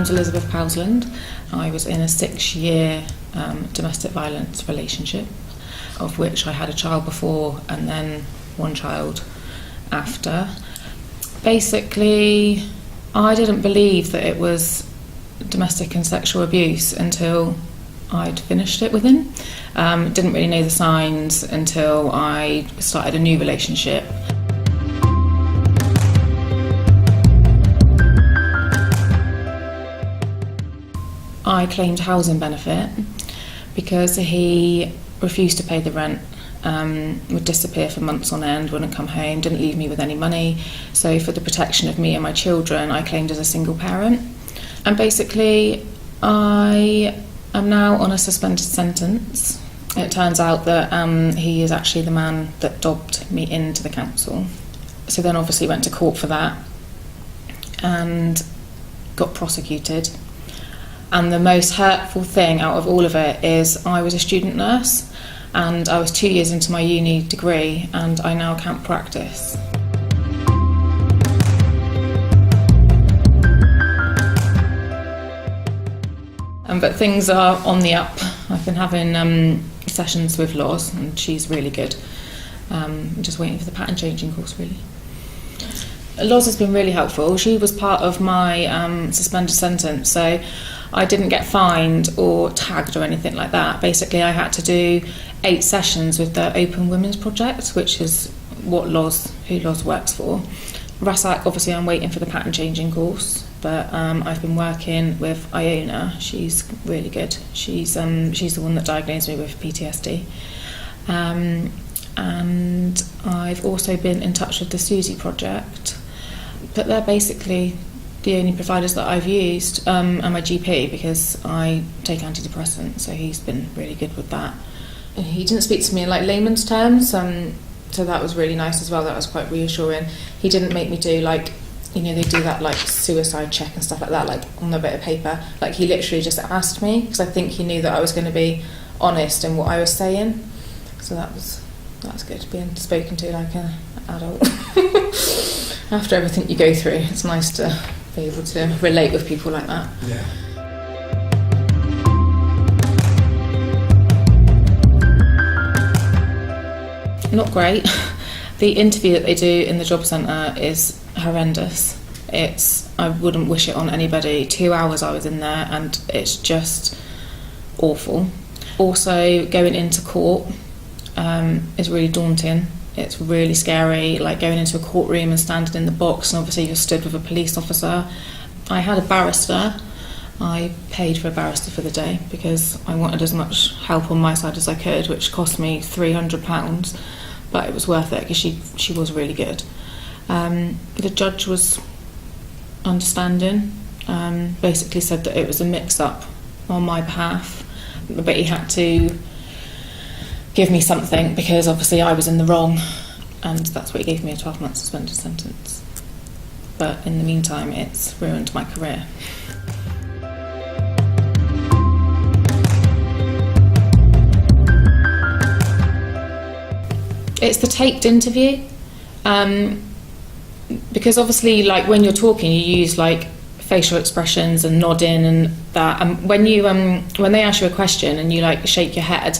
name's Elizabeth Powsland. I was in a 6-year domestic violence relationship, of which I had a child before and then one child after. Basically, I didn't believe that it was domestic and sexual abuse until I'd finished it with him. Didn't really know the signs until I started a new relationship. I claimed housing benefit because he refused to pay the rent, would disappear for months on end, wouldn't come home, didn't leave me with any money. So for the protection of me and my children, I claimed as a single parent. And basically, I am now on a suspended sentence. It turns out that he is actually the man that dobbed me into the council. So then obviously went to court for that and got prosecuted. And the most hurtful thing out of all of it is I was a student nurse and I was 2 years into my uni degree and I now can't practice. But things are on the up. I've been having sessions with Loz and she's really good. I'm just waiting for the pattern changing course really. Loz has been really helpful. She was part of my suspended sentence, so I didn't get fined or tagged or anything like that. Basically, I had to do 8 sessions with the Open Women's Project, which is who Loz works for. WRSAC, obviously, I'm waiting for the pattern changing course, but I've been working with Iona. She's really good. She's the one that diagnosed me with PTSD. And I've also been in touch with the Susie Project. But they're basically the only providers that I've used, and my GP, because I take antidepressants, so he's been really good with that. He didn't speak to me in like layman's terms, so that was really nice as well. That was quite reassuring. He didn't make me do like, they do that like suicide check and stuff like that, like on a bit of paper. Like he literally just asked me, because I think he knew that I was going to be honest in what I was saying. So that's good, being spoken to like an adult. After everything you go through, it's nice to be able to relate with people like that. Yeah. Not great. The interview that they do in the job centre is horrendous. I wouldn't wish it on anybody. 2 hours I was in there and it's just awful. Also, going into court is really daunting. It's really scary, like going into a courtroom and standing in the box, and obviously you're stood with a police officer. I had a barrister. I paid for a barrister for the day because I wanted as much help on my side as I could, which cost me £300, but it was worth it because she was really good. The judge was understanding, basically said that it was a mix-up on my behalf, but he had to give me something because obviously I was in the wrong, and that's what he gave me, a 12-month suspended sentence. But in the meantime, it's ruined my career. It's the taped interview, because obviously, like when you're talking, you use like facial expressions and nodding and that. And when they ask you a question and you like shake your head,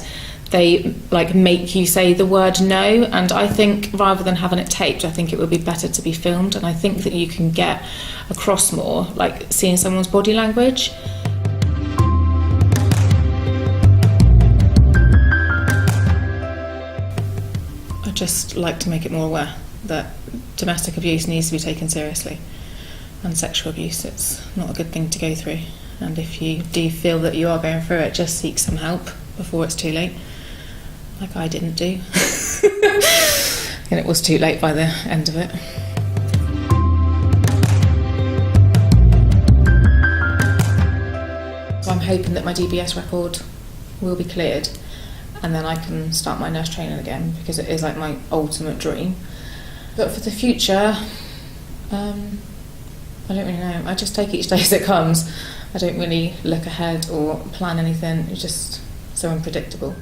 they like make you say the word no. And I think rather than having it taped, I think it would be better to be filmed. And I think that you can get across more, like seeing someone's body language. I just like to make it more aware that domestic abuse needs to be taken seriously, and sexual abuse, it's not a good thing to go through. And if you do feel that you are going through it, just seek some help before it's too late, like I didn't do. And it was too late by the end of it. So I'm hoping that my DBS record will be cleared and then I can start my nurse training again, because it is like my ultimate dream. But for the future, I don't really know. I just take each day as it comes. I don't really look ahead or plan anything. It's just so unpredictable.